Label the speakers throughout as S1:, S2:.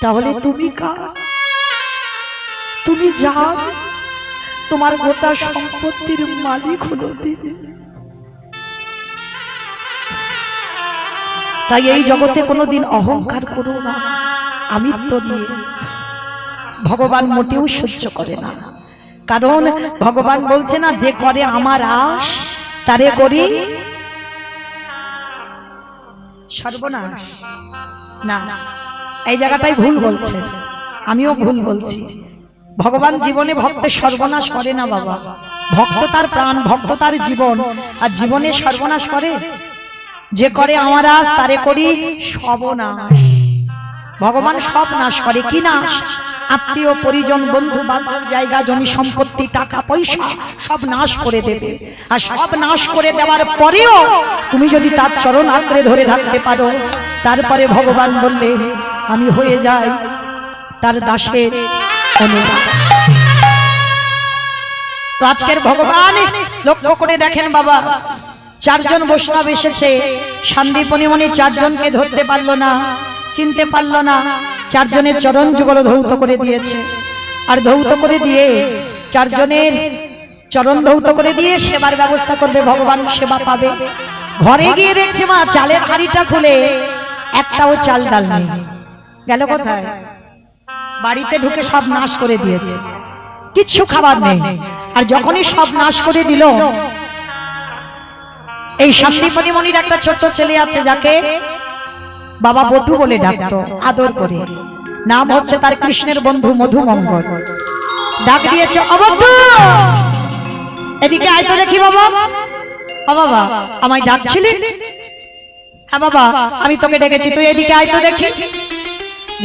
S1: তাহলে তুমি কার? তুমি যার, তোমার গোটা সম্পত্তির মালিক হলো দেবী। তাই এই জগতে কোনোদিন অহংকার করো না, আমিত্ব নিয়ে। ভগবান মোটেও সহ্য করে না, কারণ ভগবান বলছে না, যে করে আমার আশ তারে করি সর্বনাশ। না, এই জায়গাটাই ভুল বলছে, আমিও ভুল বলছি। ভগবান জীবনে ভক্তের সর্বনাশ করে না বাবা। ভক্ত তার প্রাণ, ভক্ত তার জীবন, আর জীবনে সর্বনাশ করে? যে করে আমার আশ তারে করি সর্বনাশ। ভগবান সব নাশ করে। কি নাশ? আত্মীয় পরিজন, বন্ধু বান্ধব, জায়গা জমি সম্পত্তি, টাকা পয়সা সব নাশ করে দেবে। আর সব নাশ করে দেওয়ার পরেও তুমি যদি তার চরণ আঁকড়ে ধরে রাখতে পারো, তারপরে ভগবান বললেন আমি হয়ে যাই তার দাসের অনুরাগ। তো আজকের ভগবান লক্ষ্য করে দেখেন বাবা, চারজন বৈষ্ণব এসেছে, সন্দীপনী মনি চারজনকে ধরতে পারলো না, চিনতে পারলো না। চারজনের চরণ যুগল ধৌত করে দিয়েছে। আর ধৌত করে দিয়ে, চারজনের চরণ ধৌত করে দিয়ে সেবার ব্যবস্থা করবে, ভগবান সেবা পাবে। ঘরে গিয়ে দেখছে মা চালের হাঁড়িটা খুলে একটাও চাল ডাল নেই। গেল কোথায়? বাড়িতে ঢুকে সব নাশ করে দিয়েছে, কিচ্ছু খাবার নেই। আর যখনই সব নাশ করে দিল, এই সন্দীপনী মনির একটা ছোট্ট ছেলে আছে, যাকে বাবা বটু বলে ডাকতো আদর করে। নাম হচ্ছে তার কৃষ্ণের বন্ধু মধুমঙ্গল। ডাক দিয়েছে, অবটু এদিকে আয় তো দেখি। বাবা, ও বাবা আমায় ডাকছিলি? হ্যাঁ বাবা আমি তোকে ডেকেছি, তুই এদিকে আয় তো দেখি।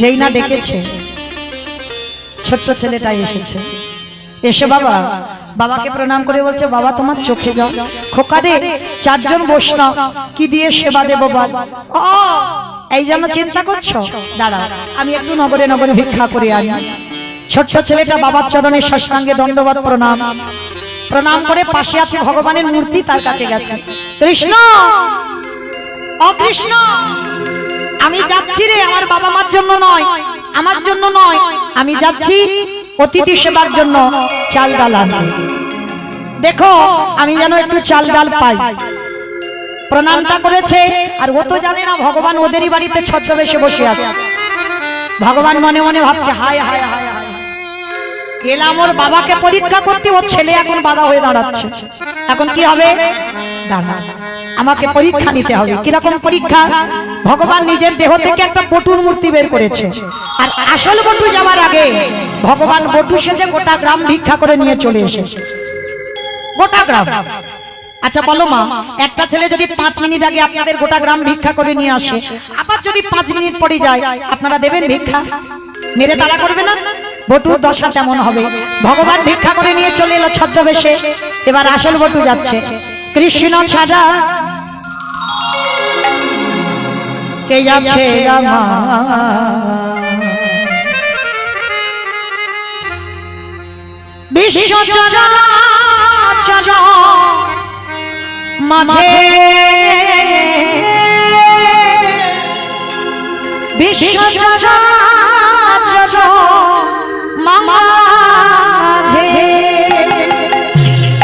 S1: যেই না ডেকেছে, ছোট্ট ছেলেটা এসেছে। এসে বাবা বাবাকে প্রণাম করে বলছে, বাবা তোমার চোখে যাও। খোকারে চারজন বৈষ্ণব কি দিয়ে সেবা দেবো বল? ও এই জন্য চিন্তা করছো? দাঁড়াও আমি একটু নগরে নগরে ভিক্ষা করে আনি। ছোট্ট ছেলেটা বাবার চরণে সাষ্টাঙ্গে দণ্ডবত প্রণাম। প্রণাম করে পাশে আছে ভগবানের মূর্তি, তার কাছে গেছে। কৃষ্ণ, ও কৃষ্ণ আমি যাচ্ছি রে, আমার বাবা মার জন্য নয়, আমার জন্য নয়, আমি যাচ্ছি অতিথি সেবার জন্য চাল ডাল আনতে। দেখো আমি যেন একটু চাল ডাল পাই। প্রণামটা করেছে, আর ও তো জানে না ভগবান ওদেরই বাড়িতে ছদ্মবেশে বসে আছে। ভগবান মনে মনে ভাবছে, হায় হায় হায় হায়, এলাম ওর বাবাকে পরীক্ষা করতে, ওর ছেলে এখন বাধা হয়ে দাঁড়াচ্ছে। এখন কি হবে? দাঁড়া, আমাকে পরীক্ষা নিতে হবে। কিরকম পরীক্ষা? ভগবান নিজের দেহ থেকে একটা বটুর মূর্তি বের করেছে, আর আসল বটু যাওয়ার আগে ভগবান বটু সেজে গোটা গ্রাম ভিক্ষা করে নিয়ে চলে এসেছে। গোটা গ্রাম। আচ্ছা বলো মা, একটা ছেলে যদি 5 মিনিট আগে আপনাদের গোটা গ্রাম ভিক্ষা করে নিয়ে আসে, আবার যদি 5 মিনিট পরে যায়, আপনারা দেবেন ভিক্ষা? মেরে তাড়া করবে না? বটুর দশা তেমন হবে। ভগবান ভিক্ষা করে নিয়ে চলে এলো ছদ্মবেশে। এবার আসল বটু যাচ্ছে। কৃষ্ণ ছাড়া কে যাচ্ছে রামা, বিশ্ব চরাচর মাঝে, বিশ্ব চরাচর মাঝে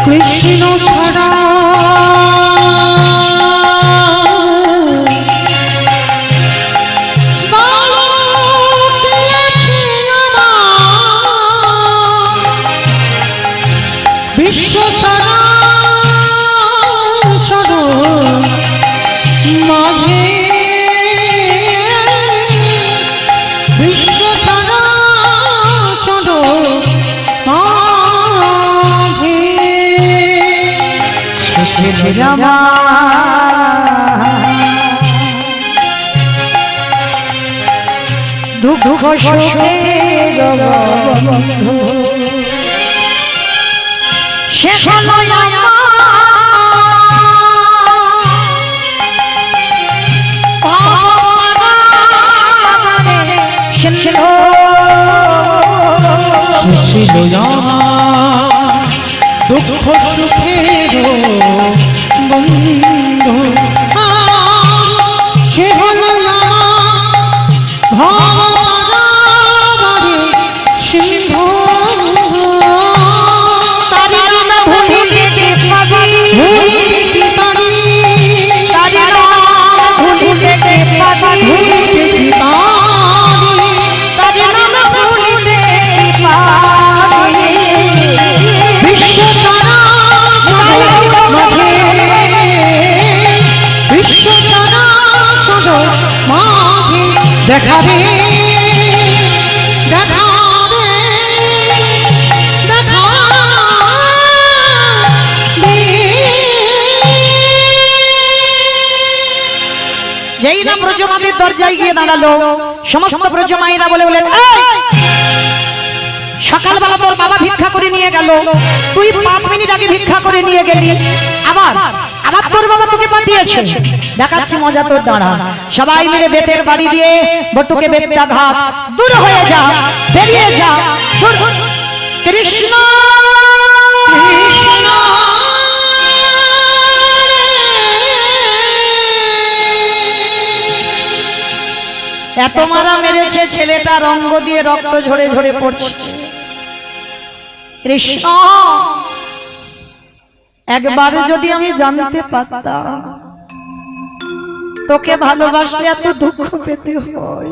S1: কৃষ্ণ ছাড়া বিশ্ব চরাচর মাঝে, বিশ্ব চরাচর মাঝে রামা দুঃখ সুখে বন্ধু দুঃখ সুখের বন্ধু সে হলো দেখা দে দেখা যেই না ব্রজমাদের দরজায় গিয়ে দাঁড়ালো, সমস্ত ব্রজমায়েরা বলে বলেন, সকালবেলা তোর বাবা ভিক্ষা করে নিয়ে গেল, তুই 5 মিনিট আগে ভিক্ষা করে নিয়ে গেলি, আবার আবার তোর বাবা তোকে পাঠিয়েছে। দেখাচ্ছি মজা তোর, দাঁড়া। সবাই মিলে বেতের বাড়ি দিয়ে বটুকে বেতটা ঘাত, দূর হয়ে যা, বেরিয়ে যা। কৃষ্ণ কৃষ্ণ এত মারা মেরেছে, ছেলেটার অঙ্গ দিয়ে রক্ত ঝরে ঝরে পড়ছে। কৃষ্ণ একবার যদি আমি জানতে পারতাম তোকে ভালোবাসলে এত দুঃখ পেতে হয়,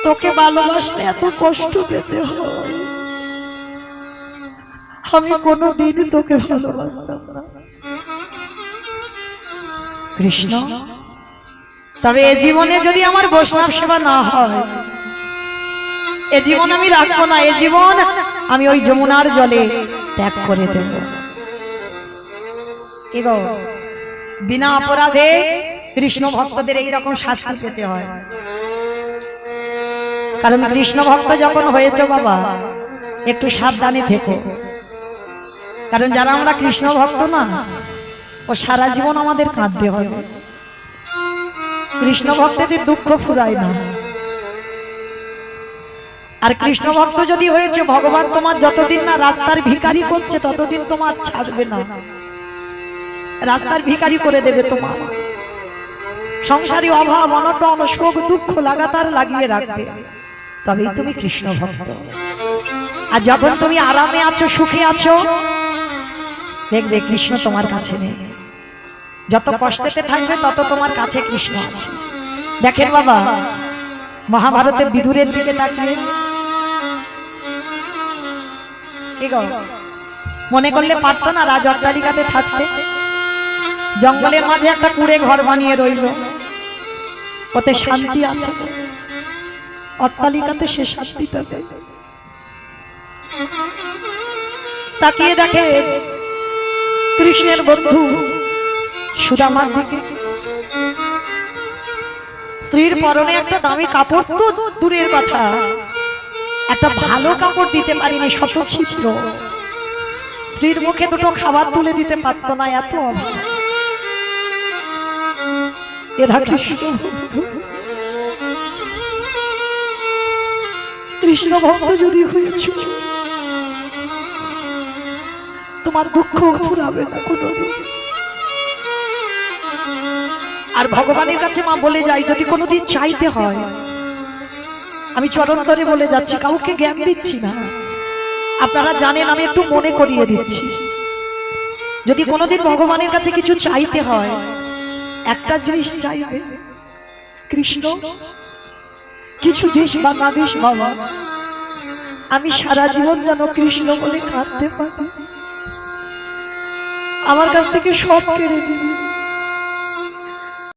S1: তোকে ভালোবাসলে এত কষ্ট পেতে হয়, আমি কোনোদিন তোকে ভালোবাসতাম না। কৃষ্ণ তবে এ জীবনে যদি আমার বৈষ্ণব সেবা না হয়, এ জীবন আমি রাখবো না, এ জীবন আমি ওই যমুনার জলে ত্যাগ করে দেব। কি গো, বিনা অপরাধে কৃষ্ণ ভক্তদের এইরকম শাস্তি পেতে হয়। কারণ কৃষ্ণ ভক্ত যখন হয়েছে বাবা, একটু সাবধানে থেকো। কারণ যারা আমরা কৃষ্ণ ভক্ত না, ও সারা জীবন আমাদের কাঁদতে হবে। কৃষ্ণ ভক্তদের দুঃখ ফুরায় না। আর কৃষ্ণ ভক্ত যদি হয়েছে, ভগবান তোমার যতদিন না রাস্তার ভিখারি করছে ততদিন তোমার ছাড়বে না, রাস্তার ভিখারি করে দেবে। তোমার সংসারী অভাব অনটন শোক দুঃখ লাগাতার লাগিয়ে রাখবে, তবেই তুমি কৃষ্ণ ভক্ত। আর যখন তুমি আরামে আছো, সুখে আছো, দেখবে কৃষ্ণ তোমার কাছে নেই। যত কষ্টেতে থাকবে তত তোমার কাছে কৃষ্ণ আছে। দেখেন বাবা, মহাভারতের বিদুরের দিকে তাকিয়ে মনে করলে পারতো না রাজ অট্টালিকাতে থাকতে? জঙ্গলের মাঝে একটা কুড়ে ঘর বানিয়ে রইল, ওতে শান্তি আছে। অট্টালিকাতে সে শান্তিটা নেই। তাকিয়ে দেখে কৃষ্ণের বন্ধু সুদামার দিকে। স্ত্রীর পরনে একটা দামি কাপড় তো দূরের কথা, একটা ভালো কাপড় দিতে পারিনি, শত ছিদ্র। স্ত্রীর মুখে দুটো খাবার তুলে দিতে পারতো না, এত অভাব। এরা কৃষ্ণ ভক্ত। কৃষ্ণ ভক্ত যদি হয়েছে, তোমার দুঃখ ফুরাবে না কোনোদিন। আর ভগবানের কাছে মা বলে যাই, যদি কোনোদিন চাইতে হয়, আমি চরণ ধরে বলে যাচ্ছি, কাউকে জ্ঞান দিচ্ছি না, আপনারা জানেন, আমি একটু মনে করিয়ে দিচ্ছি। যদি কোনোদিন ভগবানের কাছে কিছু চাইতে হয়, একটা জিনিস চাইবে, কৃষ্ণ কিছু দেশ বা না দেশ বাবা, আমি সারা জীবন যেন কৃষ্ণ বলে কাঁদতে পারি, আমার কাছ থেকে সব কেড়ে দিবি।